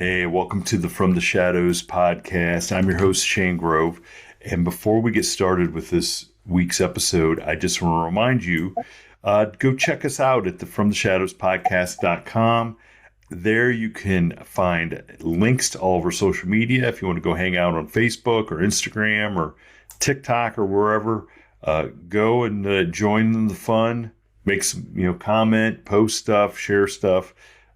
Hey, welcome to the From the Shadows podcast. I'm your host, Shane Grove. And before we get started with this week's episode, I just want to remind you go check us out at the From the Shadows podcast.com. There you can find links to all of our social media. If you want to go hang out on Facebook or Instagram or TikTok or wherever, go and join the fun. Make some, comment, post stuff, share stuff.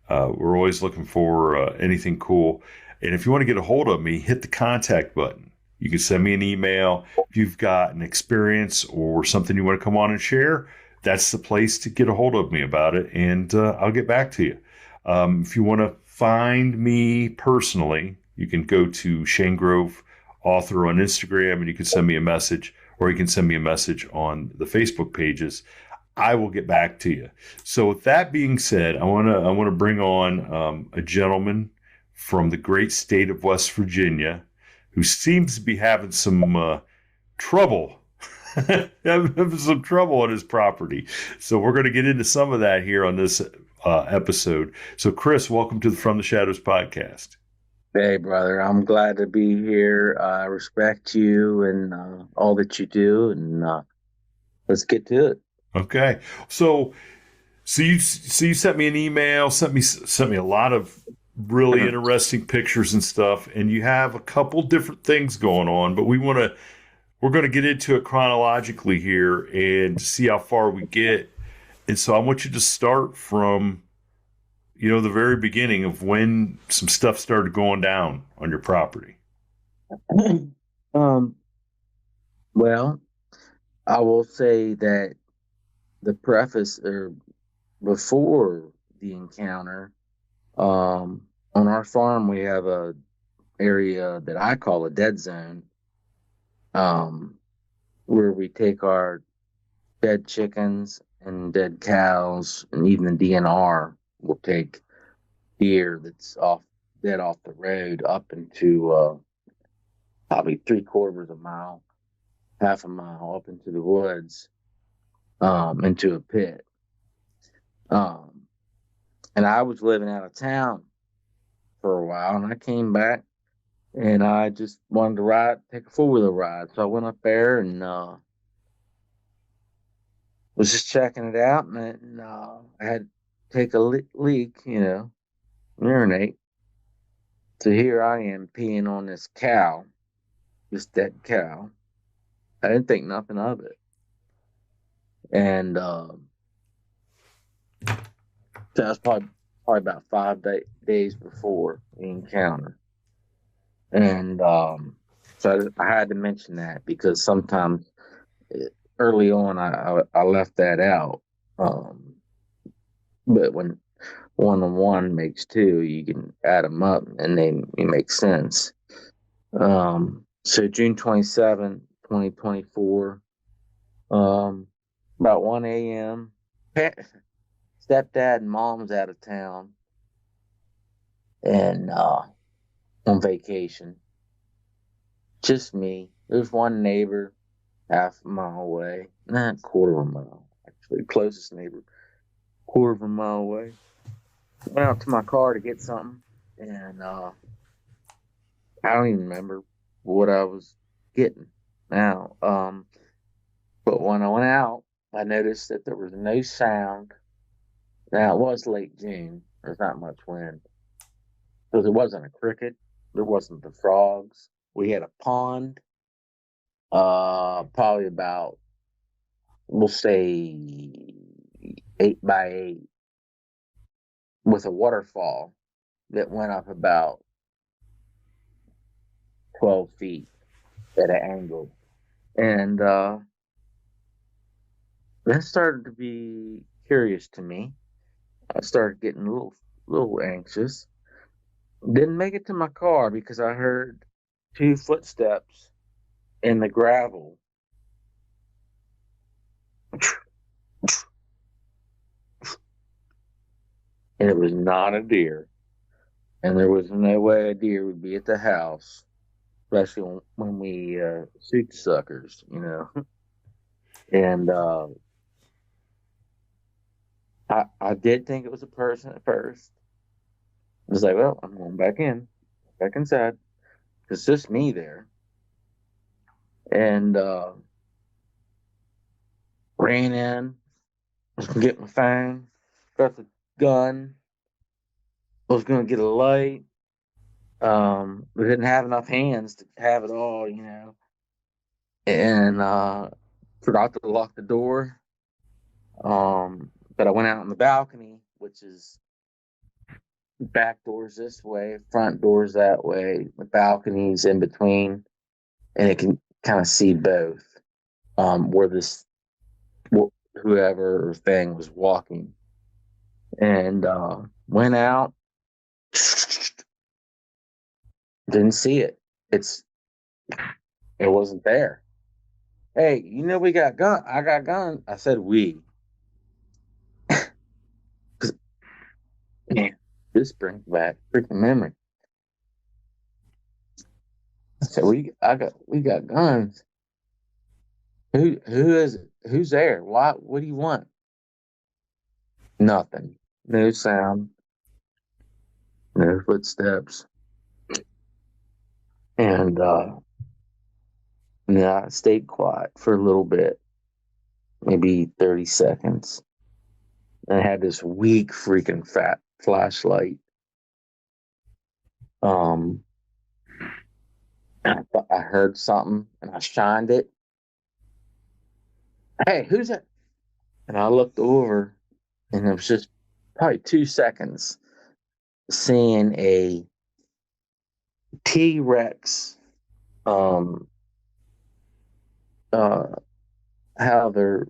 We're always looking for anything cool. And if you want to get a hold of me, hit the contact button. You can send me an email. If you've got an experience or something you want to come on and share, that's the place to get a hold of me about it. And I'll get back to you. If you want to find me personally, you can go to Shane Grove Author on Instagram and you can send me a message, or you can send me a message on the Facebook pages. I will get back to you. So with that being said, I want to bring on a gentleman from the great state of West Virginia who seems to be having some trouble, having some trouble on his property. So we're going to get into some of that here on this episode. So Chris, welcome to the From the Shadows podcast. Hey, brother, I'm glad to be here. I respect you and all that you do, and let's get to it. Okay. So you sent me an email, sent me a lot of really interesting pictures and stuff, and you have a couple different things going on, but we're going to get into it chronologically here and see how far we get. And so I want you to start from the very beginning of when some stuff started going down on your property. um, well, I will say that the preface or before the encounter, on our farm we have a area that I call a dead zone, where we take our dead chickens and dead cows, and even the DNR will take deer that's dead off the road up into probably 3/4 of a mile, half a mile up into the woods, into a pit. And I was living out of town for a while, and I came back, and I just wanted to take a 4-wheeler ride. So I went up there and was just checking it out, and I had to take a leak, urinate. So here I am peeing on this cow, this dead cow. I didn't think nothing of it. And that was probably about 5 days before the encounter. And so I had to mention that because sometimes early on I left that out. But when 1 and 1 makes 2, you can add them up and they make sense. So June 27, 2024, about 1 a.m., stepdad and mom's out of town and on vacation. Just me. There's one neighbor half a mile away, not 1/4 of a mile, actually, closest neighbor, 1/4 of a mile away. Went out to my car to get something, and I don't even remember what I was getting now. But when I went out, I noticed that there was no sound. Now, it was late June. There's not much wind. So there wasn't a cricket. There wasn't the frogs. We had a pond, probably about, we'll say, 8 by 8, with a waterfall that went up about 12 feet at an angle. And that started to be curious to me. I started getting a little anxious. Didn't make it to my car because I heard 2 footsteps in the gravel. And it was not a deer. And there was no way a deer would be at the house, especially when we shoot suckers, And I did think it was a person at first. was like, well, I'm going back inside. It's just me there. And ran in, was gonna get my phone, got the gun, was gonna get a light. We didn't have enough hands to have it all, and forgot to lock the door. But I went out on the balcony, which is back doors this way, front doors that way, the balconies in between, and it can kind of see both. Where this whoever thing was walking, and went out, didn't see it. It wasn't there. Hey, we got gun. I got gun. I said we. 'Cause, man, this brings back freaking memory. I said we got guns. Who is it? Who's there? What do you want? Nothing. No sound. No footsteps. And yeah, I stayed quiet for a little bit, maybe 30 seconds. And I had this weak freaking fat flashlight. Um I heard something and I shined it. Hey, who's that? And I looked over and it was just probably 2 seconds seeing a T Rex, um, uh, how the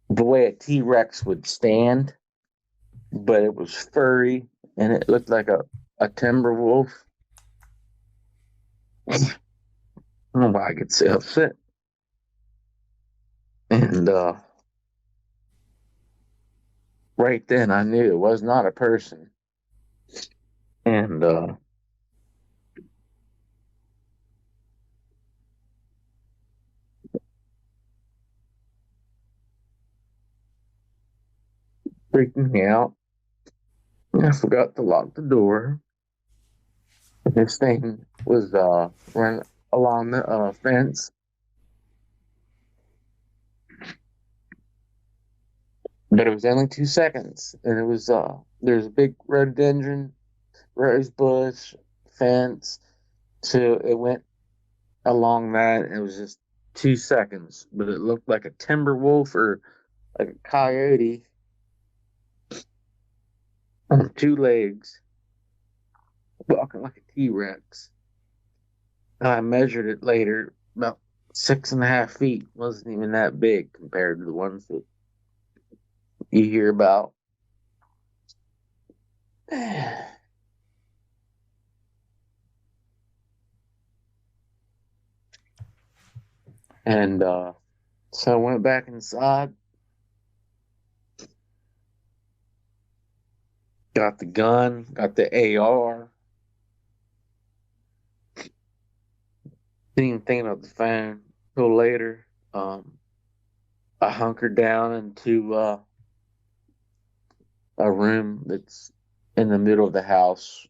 way a T Rex would stand, but it was furry and it looked like a timber wolf. I don't know why I get so upset. And right then I knew it was not a person. And freaking me out. I forgot to lock the door. This thing was running along the fence. But it was only 2 seconds. And it was there's a big rhododendron, rose bush, fence. So it went along that and it was just 2 seconds. But it looked like a timber wolf or like a coyote on two legs, walking like a T-Rex. I measured it later, about 6.5 feet. Wasn't even that big compared to the ones that you hear about. And so I went back inside, got the gun, got the AR. Didn't even think about the phone till later. I hunkered down into a room that's in the middle of the house,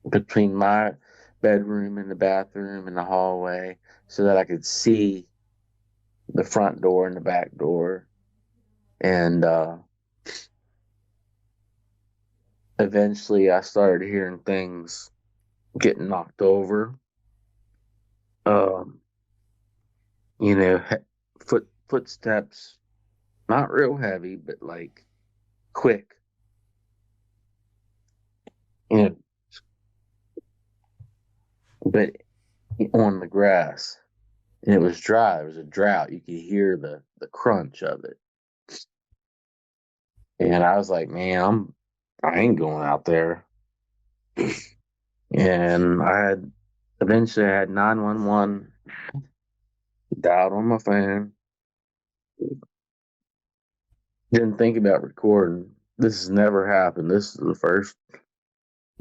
between my bedroom and the bathroom and the hallway, so that I could see the front door and the back door. And eventually I started hearing things getting knocked over. Um, you know, footsteps, not real heavy, but like quick. You know, but on the grass, and it was dry. It was a drought. You could hear the crunch of it. And I was like, man, I ain't going out there. And eventually I had 911 dialed on my phone. Didn't think about recording. This has never happened. This is the first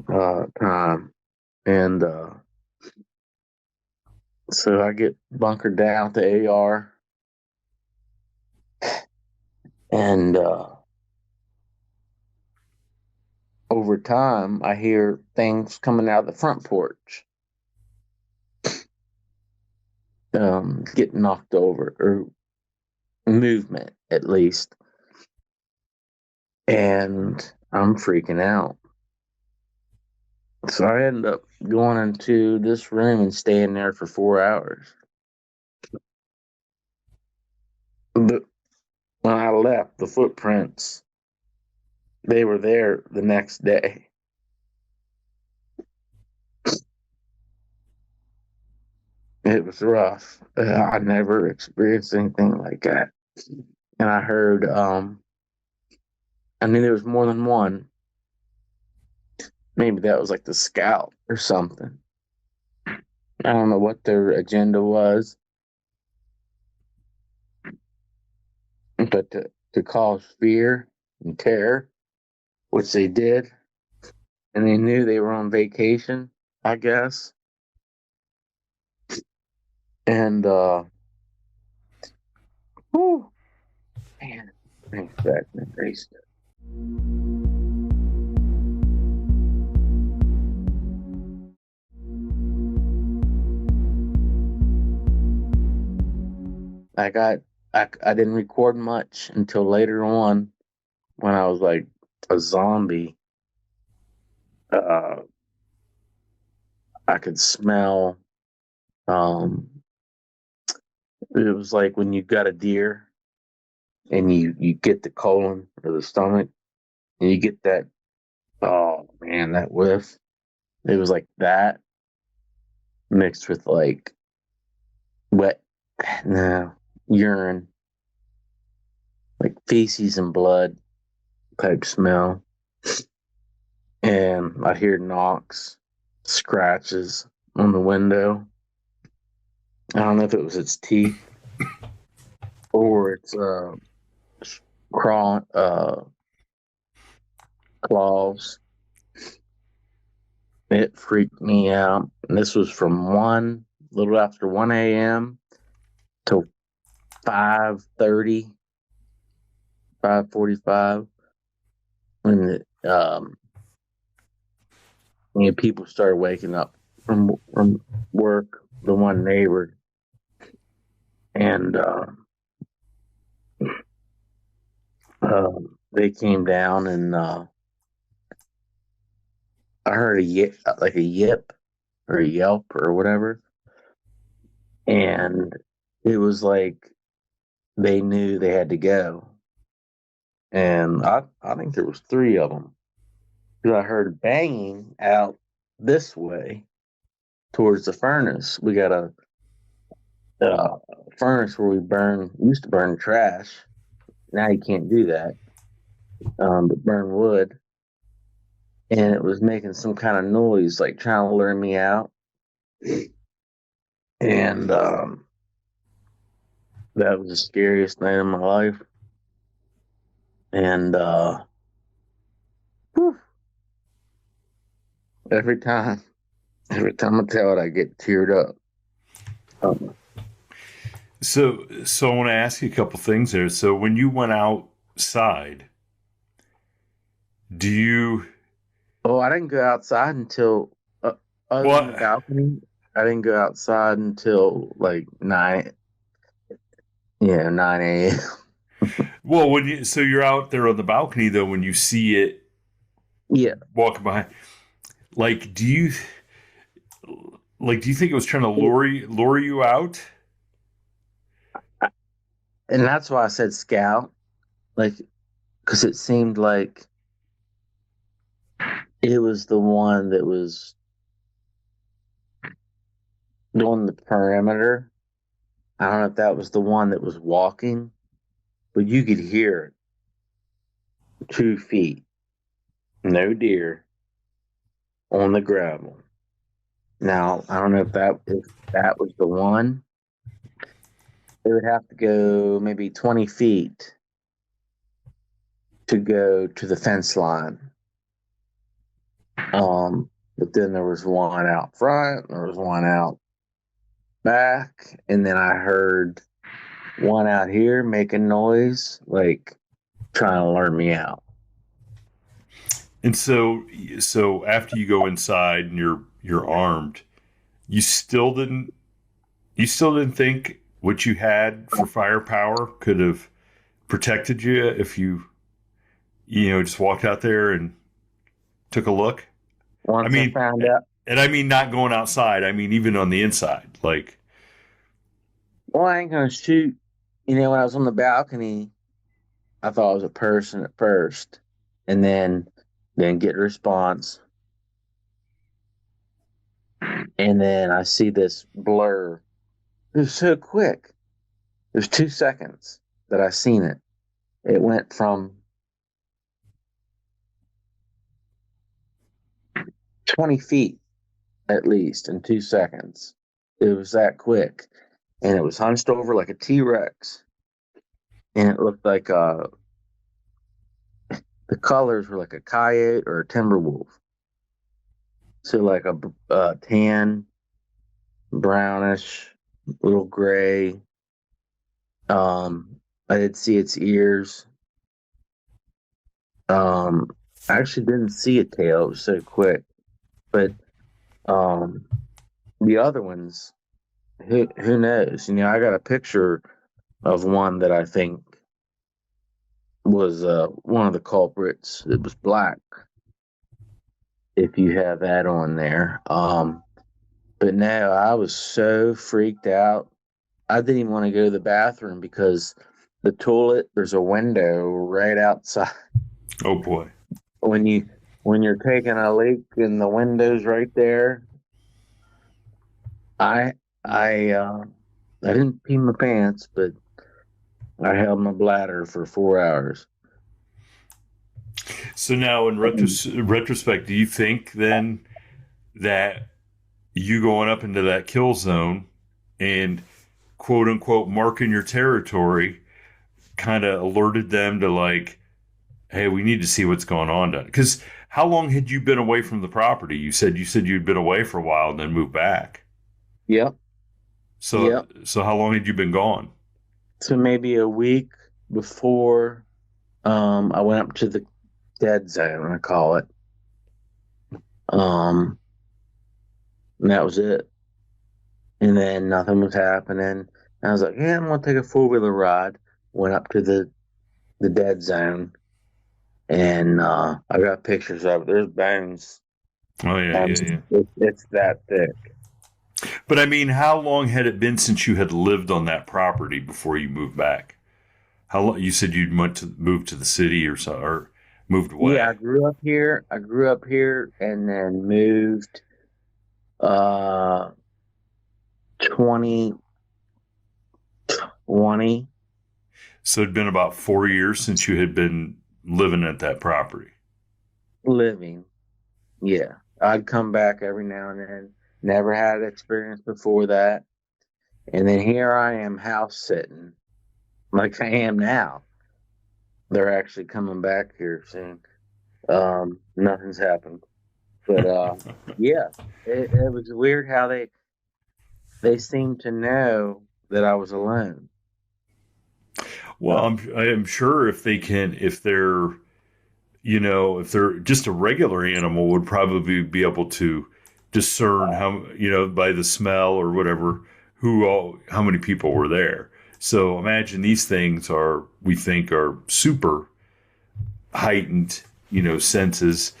time. And so I get bunkered down with the AR. And over time, I hear things coming out of the front porch, getting knocked over, or movement at least. And I'm freaking out. So I end up going into this room and staying there for 4 hours. But when I left, the footprints, they were there the next day. It was rough. I never experienced anything like that. And I heard, I knew there was more than one. Maybe that was like the scout or something. I don't know what their agenda was, but to cause fear and terror, which they did, and they knew they were on vacation, I guess. And whew, man, thanks back and grace. I didn't record much until later on when I was like a zombie. I could smell. It was like when you got a deer and you get the colon or the stomach and you get that. Oh man, that whiff. It was like that mixed with like wet, no, urine, like feces and blood type smell. And I hear knocks, scratches on the window. I don't know if it was its teeth or its craw, claws. It freaked me out. And this was from a little after 1 a.m. till 5:30, 5:45. When people started waking up from work, the one neighbor, and they came down, and I heard a yip or a yelp or whatever, and it was like they knew they had to go, and I think there was three of them, because I heard banging out this way towards the furnace. We got a furnace where used to burn trash. Now you can't do that, but burn wood. And it was making some kind of noise, like trying to lure me out. And that was the scariest night of my life. And whew, every time I tell it, I get teared up. So I want to ask you a couple things there. So when you went outside, do you? Oh, I didn't go outside until other than the balcony. I didn't go outside until like 9 a.m. Well, so you're out there on the balcony though, when you see it, Yeah, walking behind, like, do you think it was trying to lure you out? and that's why I said scout, like, because it seemed like it was the one that was doing the perimeter. I don't know if that was the one that was walking, but you could hear it 2 feet, no deer on the gravel. Now I don't know if that was the one. It would have to go maybe 20 feet to go to the fence line. But then there was one out front, there was one out back, and then I heard one out here making noise, like trying to lure me out. And so after you go inside and you're armed, you still didn't you still didn't think what you had for firepower could have protected you if you just walked out there and took a look. I Once I mean, found out, and I mean not going outside. I mean even on the inside. Like, well, I ain't gonna shoot. When I was on the balcony, I thought it was a person at first, and then get a response, and then I see this blur. It was so quick. It was 2 seconds that I seen it. It went from 20 feet at least in 2 seconds. It was that quick, and it was hunched over like a T-Rex, and it looked like the colors were like a coyote or a timber wolf. So like a tan, brownish, little gray. I did see its ears. I actually didn't see a tail. It was so quick. But um, the other ones, who knows? I got a picture of one that I think was one of the culprits. It was black. If you have that on there. But no, I was so freaked out. I didn't even want to go to the bathroom because the toilet, there's a window right outside. oh boy. When you're taking a leak and the window's right there, I I didn't pee my pants, but I held my bladder for 4 hours. So now in retrospect, do you think then that you going up into that kill zone and quote unquote marking your territory kind of alerted them to like, hey, we need to see what's going on? Because how long had you been away from the property? You said you'd been away for a while and then moved back. Yep, So yep. so how long had you been gone? So maybe a week before I went up to the dead zone, I call it. Um, and that was it. And then nothing was happening. And I was like, yeah, I'm gonna take a 4-wheeler ride. Went up to the dead zone, and I got pictures of it. There's bones. Oh yeah, Um, yeah, yeah. it's that thick. But I mean, how long had it been since you had lived on that property before you moved back? How long? You said you'd went to move to the city or so, or moved Yeah, I away. grew up here. I grew up here, and then moved. Uh, 2020 So it'd been about 4 years since you had been living at that property. living. Yeah, I'd come back every now and then. Never had experience before that, and then here I am house sitting like I am now. They're actually coming back here soon. Nothing's happened, but yeah, it was weird how they seemed to know that I was alone. Well, I'm sure if they can, if they're just a regular animal, would probably be able to discern by the smell or whatever, how many people were there. So imagine these things we think are super heightened, senses.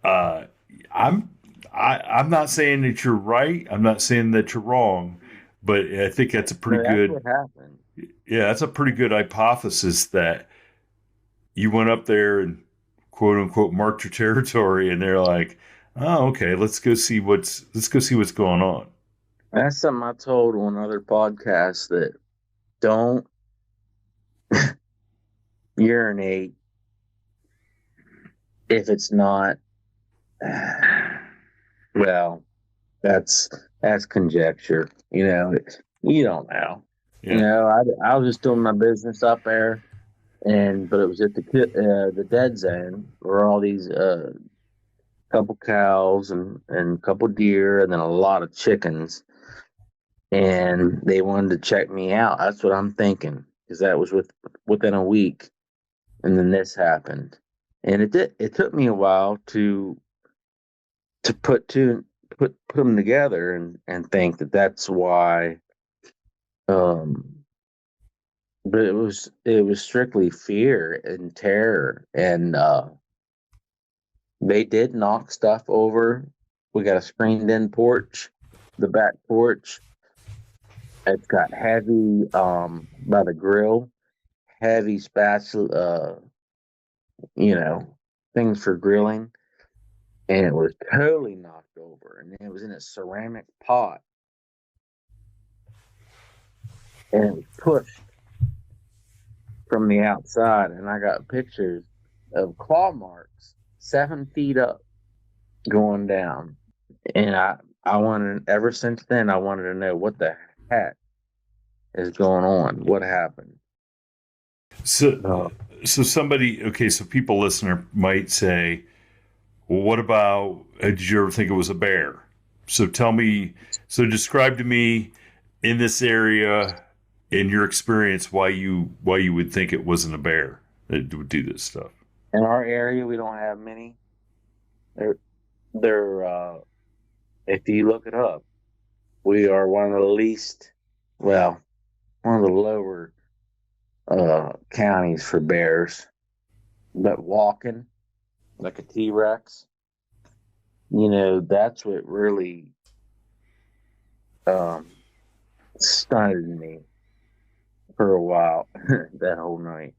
Uh, I'm, I'm not saying that you're right. I'm not saying that you're wrong, but I think that's a No, pretty that's good, what happened. yeah, that's a pretty good hypothesis that you went up there and quote unquote marked your territory, and they're like, oh, okay, let's go see what's going on. That's something I told on other podcasts that don't urinate if it's not. Well, that's conjecture. You don't know. Yeah. I was just doing my business up there, but it was at the dead zone where all these couple cows and couple deer and then a lot of chickens, and they wanted to check me out. That's what I'm thinking because that was within a week, and then this happened. And it took me a while to put them together and think that that's why. Um, but it was strictly fear and terror, and they did knock stuff over. We got a screened-in porch, the back porch. It's got heavy by the grill, heavy spatula, things for grilling, and it was totally knocked over, and it was in a ceramic pot, and it was pushed from the outside, and I got pictures of claw marks 7 feet up going down. And I wanted, ever since then, I wanted to know what the heck is going on. What happened? So, Uh, so somebody, okay, so people listener might say, well, what about, did you ever think it was a bear? So tell me, so describe to me in this area, in your experience, why you would think it wasn't a bear that would do this stuff. in our area, we don't have many. They're, they're if you look it up, we are one of the least, well, one of the lower counties for bears. But walking like a T-Rex, that's what really um, stunned me for a while that whole night.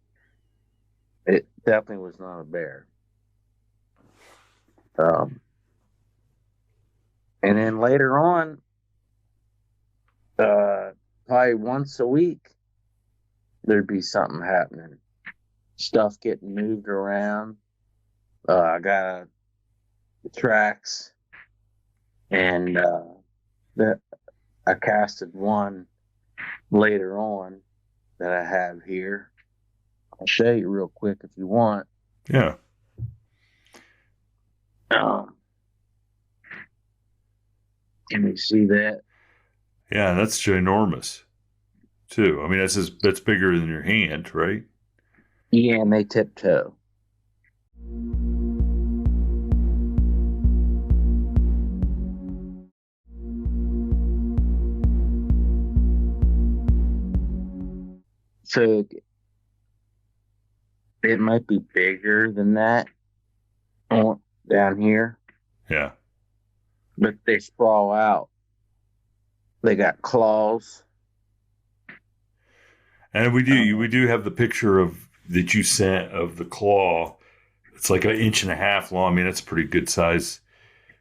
It definitely was not a bear. Um, and then later on, probably once a week, there'd be something happening. Stuff getting moved around. I got the tracks, and that I casted one later on that I have here. I'll show you real quick if you want. Yeah. Um, can you see that? Yeah, that's ginormous too. I mean, that's bigger than your hand, right? Yeah, and they tiptoe. So it might be bigger than that down here, Yeah. but they sprawl out. They got claws. And Um, we do have the picture of that you sent of the claw. It's like an inch and a half long. I mean, that's a pretty good size,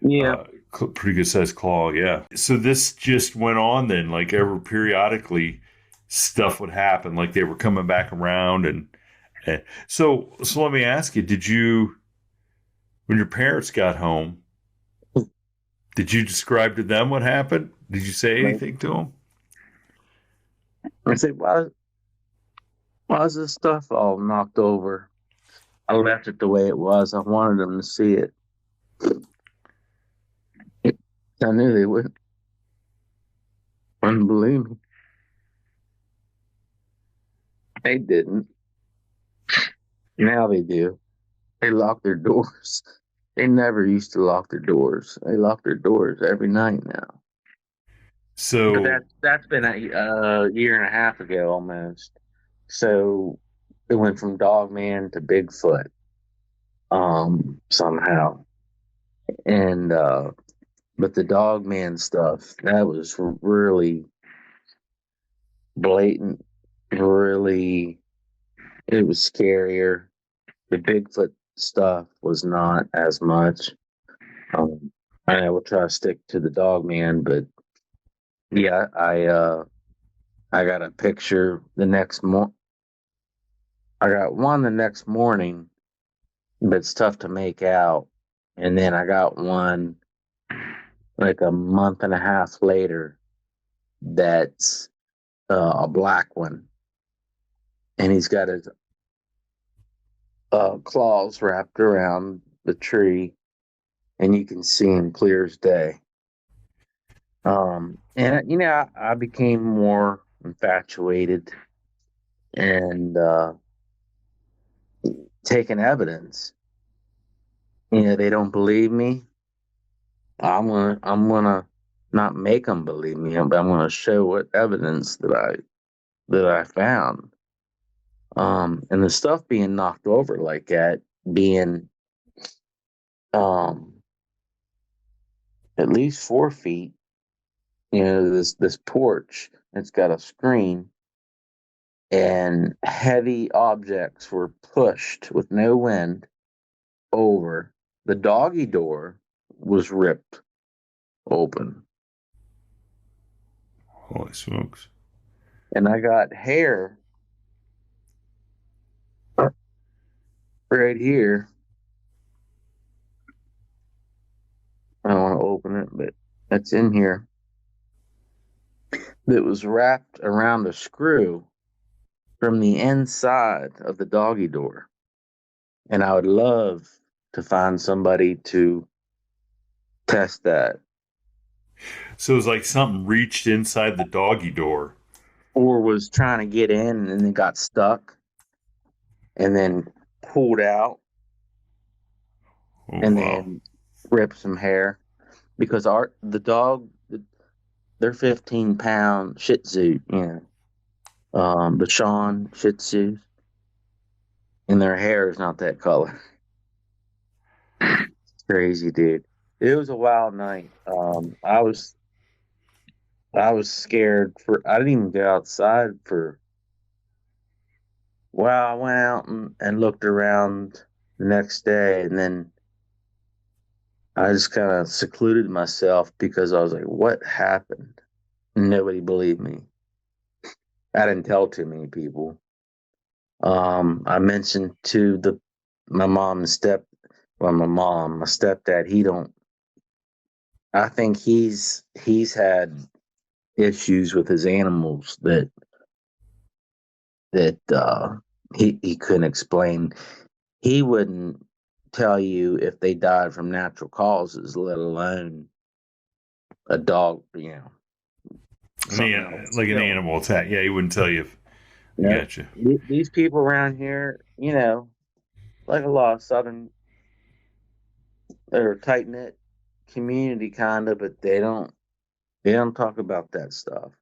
yeah, pretty good size claw. Yeah. So this just went on then, like ever periodically, stuff would happen. Like they were coming back around, and so let me ask you: Did you, when your parents got home, did you describe to them what happened? Did you say anything to them? I said, why is this stuff all knocked over? I left it the way it was. I wanted them to see it. I knew they wouldn't believe me. They didn't. Now they do. They lock their doors. They never used to lock their doors. They lock their doors every night now. But So that's been a year and a half ago almost. So it went from Dogman to Bigfoot, somehow. And but the Dogman stuff, that was really blatant, really, it was scarier. The Bigfoot stuff was not as much. Um, I will try to stick to the Dogman, but yeah, I got a picture the next I got one the next morning, but it's tough to make out. And then I got one like a month and a half later that's a black one. And he's got his claws wrapped around the tree, and you can see him clear as day. And I became more infatuated and taking evidence. Yeah, they don't believe me. I'm gonna not make them believe me, but I'm gonna show what evidence that I found. And the stuff being knocked over like that, being um at least 4 feet. This porch. It's got a screen, and heavy objects were pushed with no wind over. The doggy door was ripped open, Holy smokes. and I got hair right here. I don't want to open it, but it's in here. That was wrapped around a screw from the inside of the doggy door. And I would love to find somebody to test that, So it was like something reached inside the doggy door. or was trying to get in and then got stuck and then pulled out Oh, and wow. then ripped some hair because the dog, they're 15-pound Shih Tzu, the Sean Shih Tzus, and their hair is not that color. Crazy, dude. It was a wild night. I was scared for. I didn't even go outside for. Well, I went out and looked around the next day, and then I just kind of secluded myself because I was like, "What happened?" Nobody believed me. I didn't tell too many people. I mentioned to my mom and my stepdad. He don't. I think he's had issues with his animals that he couldn't explain. He wouldn't tell you if they died from natural causes, let alone a dog, something else Like an killing. animal attack. Yeah, he wouldn't tell you. I Yeah. gotcha. These people around here, like a lot of Southern, they're a tight knit community kind of, but they don't talk about that stuff.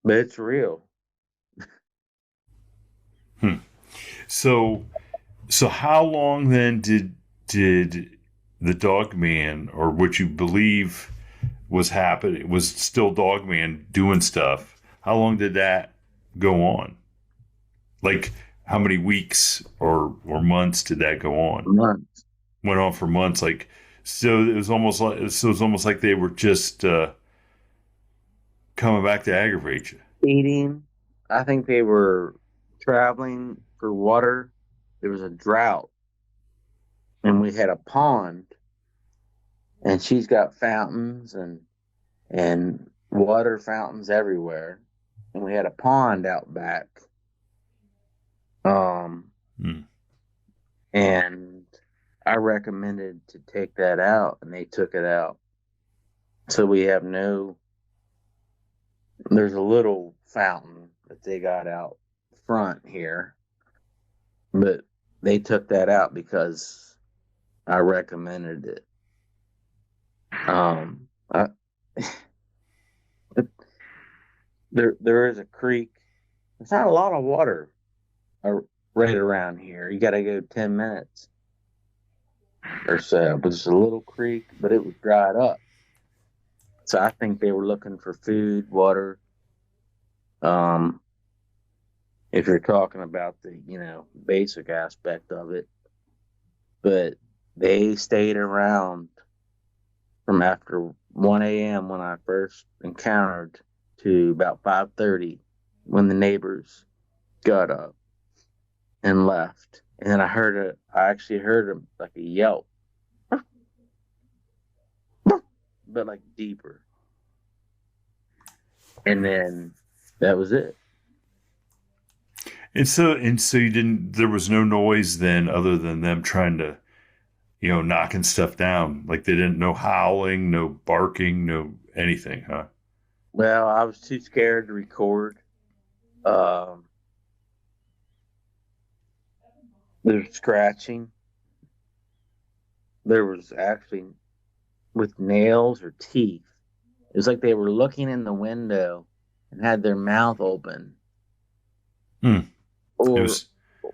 But it's real. Hmm. So, so how long then did the Dogman, or what you believe was happening, was still Dogman doing stuff? How long did that go on? Like, how many weeks or months did that go on? Months. Went on for months. Like, so it was almost like they were just coming back to aggravate you. Eating. I think they were traveling for water. There was a drought, and we had a pond, and she's got fountains and water fountains everywhere, and we had a pond out back. Um, Hmm. and I recommended to take that out, and they took it out. So we have no. There's a little fountain that they got out front here, but they took that out because I recommended it. I, there is a creek. There's not a lot of water right around here. You got to go 10 minutes or so, but it's a little creek, but it was dried up. So I think they were looking for food, water. Um, if you're talking about the basic aspect of it, but they stayed around from after 1 a.m. when I first encountered to about 5:30 when the neighbors got up and left. And then I actually heard like a yelp, but like deeper. And then that was it. And so you didn't. There was no noise then, other than them trying to, knocking stuff down. Like they didn't, no howling, no barking, no anything, huh? Well, I was too scared to record. Um, there's scratching. there was actually with nails or teeth. It was like they were looking in the window and had their mouth open, Hmm. It or was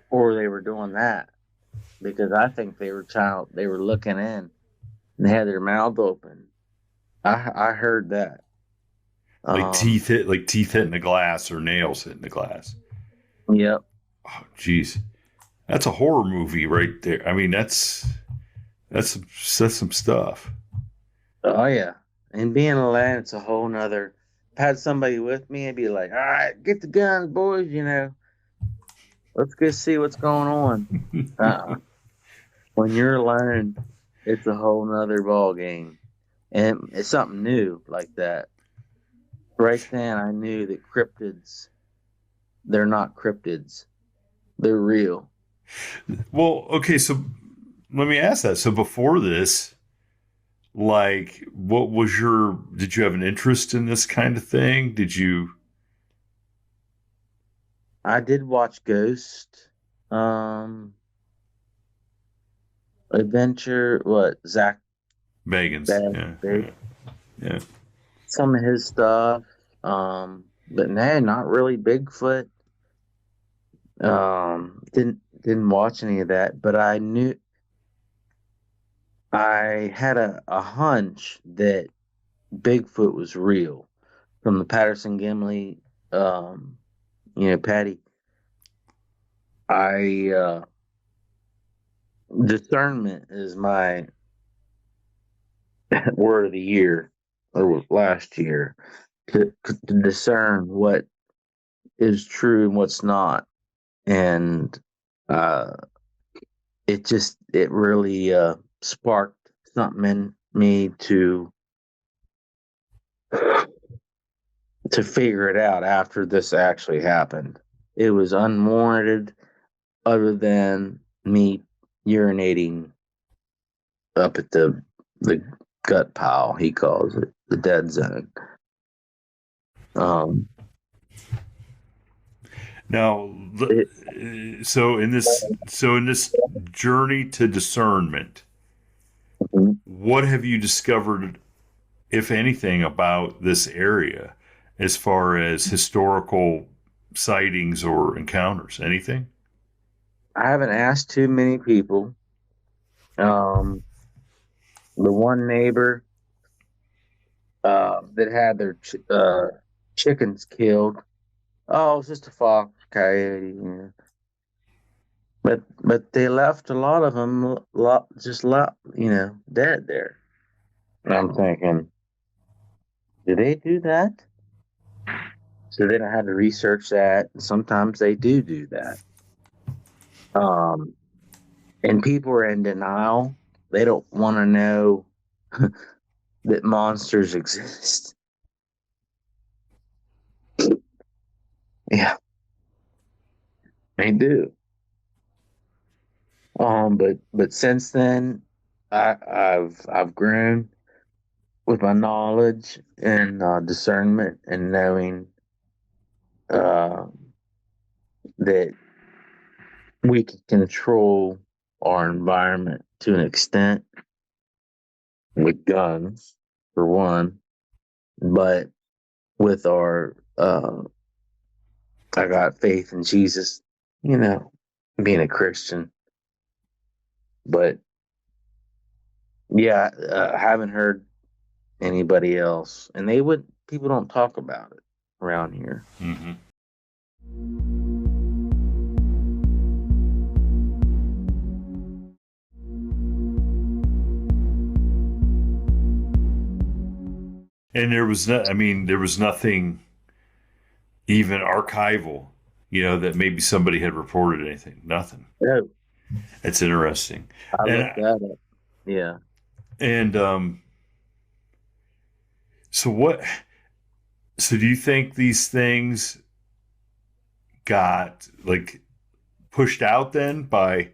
or they were doing that because I think they were looking in and they had their mouth open. I heard that. like Um, teeth hitting the glass or nails hitting the glass. yep. Oh, geez, that's a horror movie right there. I mean, that's that's some stuff. Oh yeah. And being alone, it's a whole nother. If I had somebody with me, I'd be like, all right, get the guns, boys. Let's go see what's going on. Uh, when you're alone, it's a whole nother ball game, and it's something new like that. Right then, I knew that cryptids. They're not cryptids. They're real. Well, okay, so let me ask that. So before this, like, what was your? Did you have an interest in this kind of thing? Did you? I did watch Ghost. Um, Adventure. What Zach Bagans. Bad? Yeah, yeah, yeah. Some of his stuff. But no, not really Bigfoot. Didn't watch any of that, but I knew I had a hunch that Bigfoot was real from the Patterson Gimli, Patty. I discernment is my word of the year or last year to discern what is true and what's not, and uh, it really sparked something in me to figure it out after this actually happened. It was unwarranted, other than me urinating up at the gut pile. He calls it the dead zone. Um, Now, it, so in this journey to discernment, what have you discovered, if anything, about this area as far as historical sightings or encounters? Anything? I haven't asked too many people. Um, the one neighbor that had their chickens killed. Oh, it's just a fox, coyote. But they left a lot of them, dead there. And I'm thinking, do they do that? So then I had to research that. Sometimes they do that. Um, and people are in denial. They don't want to know that monsters exist. Yeah, they do. But since then, I've grown with my knowledge and discernment and knowing uh, that we can control our environment to an extent with guns, for one, but with our I got faith in Jesus, you know, being a Christian. But yeah, I haven't heard anybody else, and people don't talk about it around here. Mm-hmm. And there was no, I mean, there was nothing even archival, that maybe somebody had reported anything. Nothing. Oh, It's interesting. I looked And that up. Yeah. and so what? So do you think these things got like pushed out then by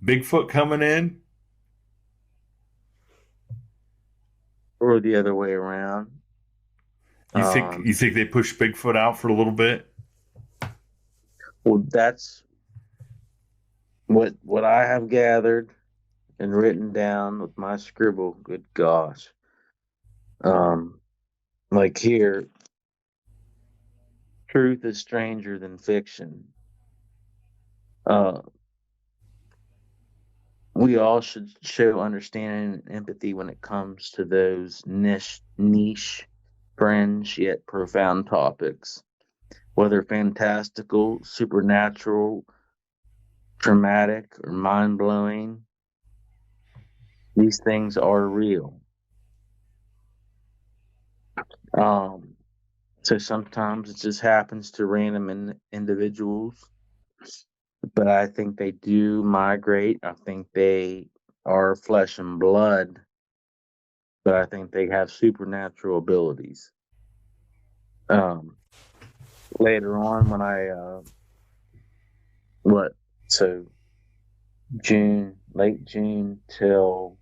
Bigfoot coming in? Or the other way around. You think they pushed Bigfoot out for a little bit? Well, that's what I have gathered and written down with my scribble. Good gosh. Like here, truth is stranger than fiction. Uh, we all should show understanding and empathy when it comes to those niche, fringe yet profound topics, whether fantastical, supernatural, traumatic, or mind blowing. These things are real. Um, so sometimes it just happens to random individuals, but I think they do migrate. I think they are flesh and blood, but I think they have supernatural abilities. Um, Later on, when what, so late June till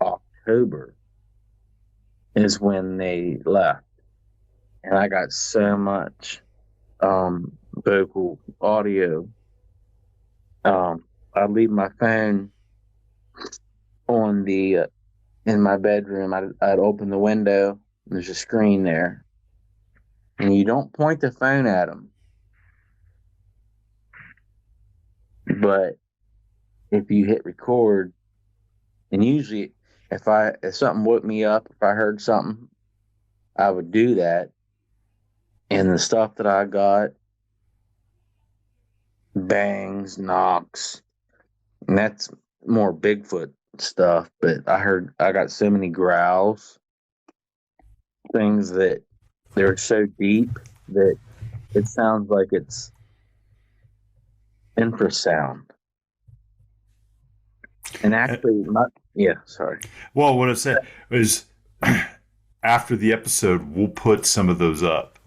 October is when they left. And I got so much vocal audio. I'd leave my phone on the in my bedroom. I'd open the window. And there's a screen there, and you don't point the phone at them. But if you hit record, and usually if something woke me up, if I heard something, I would do that. And the stuff that I got, bangs, knocks, and that's more Bigfoot stuff. But I got so many growls, things that they're so deep that it sounds like it's infrasound. And actually, sorry. Well, what I said is after the episode, we'll put some of those up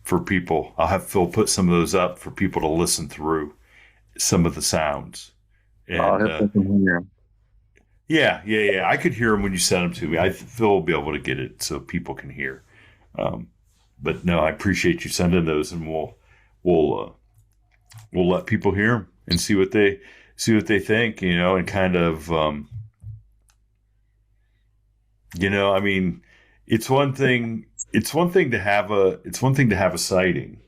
for people. I'll have Phil put some of those up for people to listen through some of the sounds. And yeah. I could hear them when you sent them to me. Phil will be able to get it so people can hear. But no, I appreciate you sending those, and we'll let people hear them and see what they think, and kind of, I mean, it's one thing to have a sighting,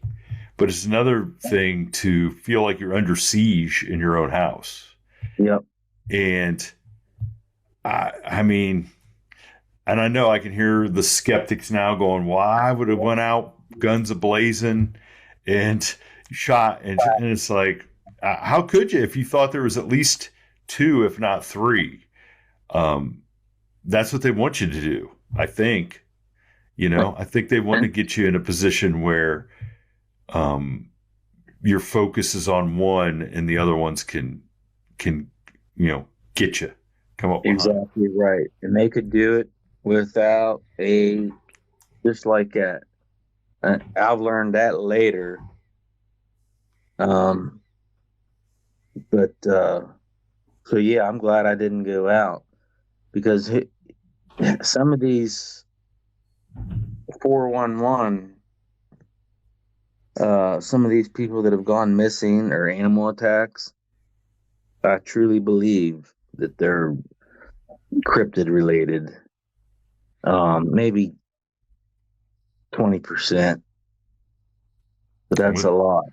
but it's another thing to feel like you're under siege in your own house. Yep. And I mean, and I know I can hear the skeptics now going, "Why would it went out guns ablazing and shot?" And it's like, how could you if you thought there was at least two, if not three? That's what they want you to do. I think, I think they want to get you in a position where your focus is on one, and the other ones can get you, come up behind. Exactly right. And they could do it without just like that. I've learned that later. So yeah, I'm glad I didn't go out, because some of these 411, some of these people that have gone missing or animal attacks, I truly believe that they're cryptid related. Maybe 20%, but that's a lot.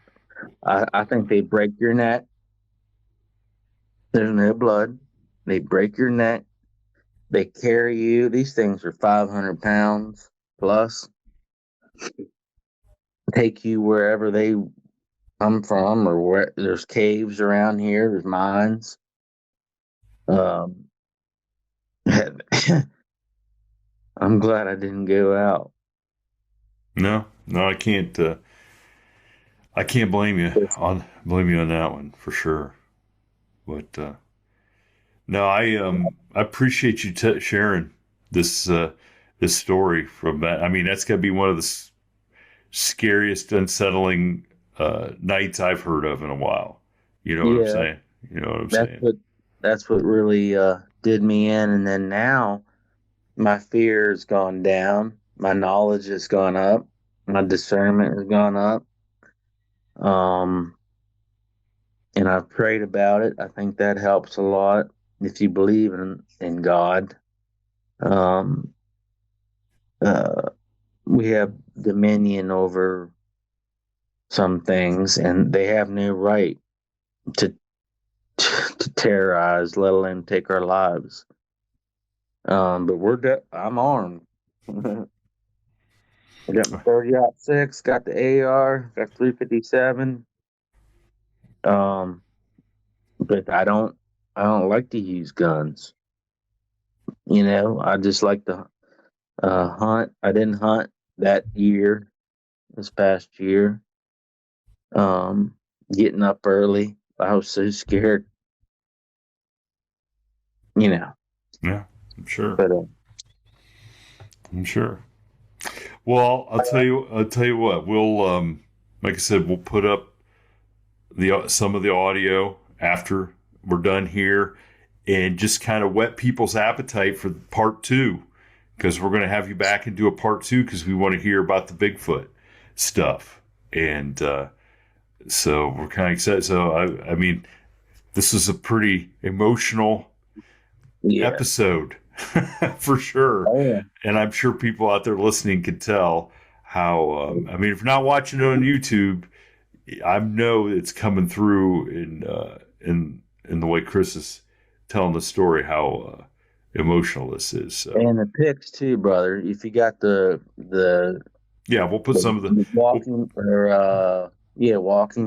I think they break your neck. There's no blood. They break your neck. They carry you. These things are 500 pounds plus. Take you wherever they come from, or where there's caves around here. There's mines. I'm glad I didn't go out. No, I can't. I can't blame you on that one for sure. But no, I appreciate you sharing this story from that. I mean, that's got to be one of the scariest, unsettling nights I've heard of in a while. You know what I'm saying? You know what I'm saying? That's what really did me in. And then now my fear has gone down. My knowledge has gone up. My discernment has gone up. and I've prayed about it. I think that helps a lot if you believe in God. Um, uh, we have dominion over some things, and they have no right to to terrorize, let alone take our lives. But I'm armed. I got my 30-06, got the AR, got 357. But I don't like to use guns. I just like to hunt. I didn't hunt this past year. Um, Getting up early. I was so scared. You know, Yeah, I'm sure. but I'm sure. Well, I'll tell you what. We'll, like I said, we'll put up some of the audio after we're done here, and just kind of whet people's appetite for part two, because we're going to have you back and do a part two because we want to hear about the Bigfoot stuff, and so we're kind of excited. So I mean, this is a pretty emotional yeah. episode for sure. Oh, yeah. And I'm sure people out there listening can tell how, I mean, if you're not watching it on YouTube, I know it's coming through in the way Chris is telling the story, how emotional this is. So. And the pics too, brother. If you got the Yeah, we'll put some of the walking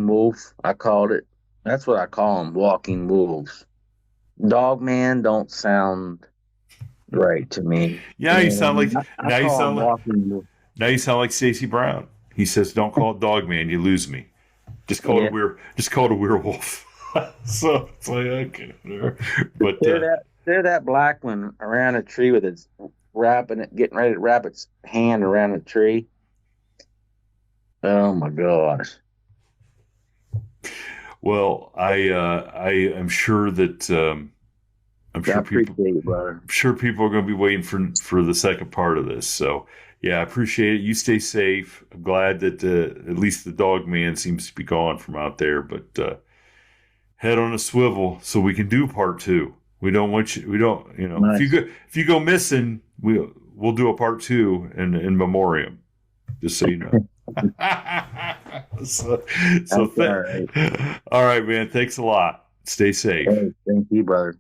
wolf. I called it. That's what I call them, walking wolves. Dogman don't sound right to me. Yeah, you sound like I call them walking wolf. Now you sound like Stacey Brown. He says, "Don't call it Dogman, you lose me. Just call it a werewolf." So it's like, okay, but they're that black one around a tree with its getting ready to wrap its hand around a tree. Oh my gosh. Well, I am sure that I'm sure people are going to be waiting for the second part of this. So yeah, I appreciate it. You stay safe. I'm glad that at least the dog man seems to be gone from out there, but head on a swivel so we can do part two. We don't want you. We don't. Nice. If you go missing, we'll do a part two in memoriam. Just so you know. All right, man. Thanks a lot. Stay safe. Hey, thank you, brother.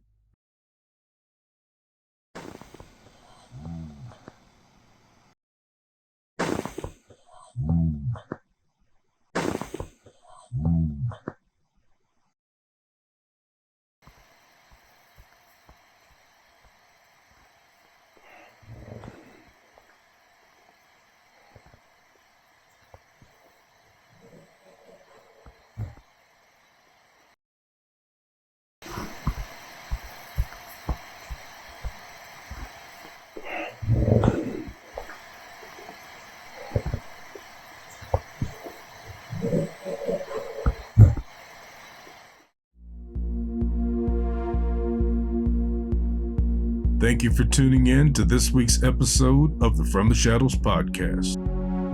Thank you for tuning in to this week's episode of the From the Shadows podcast.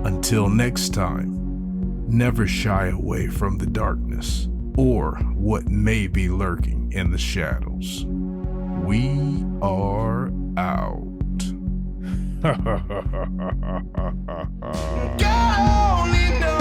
Until next time, never shy away from the darkness or what may be lurking in the shadows. We are out. God only knows.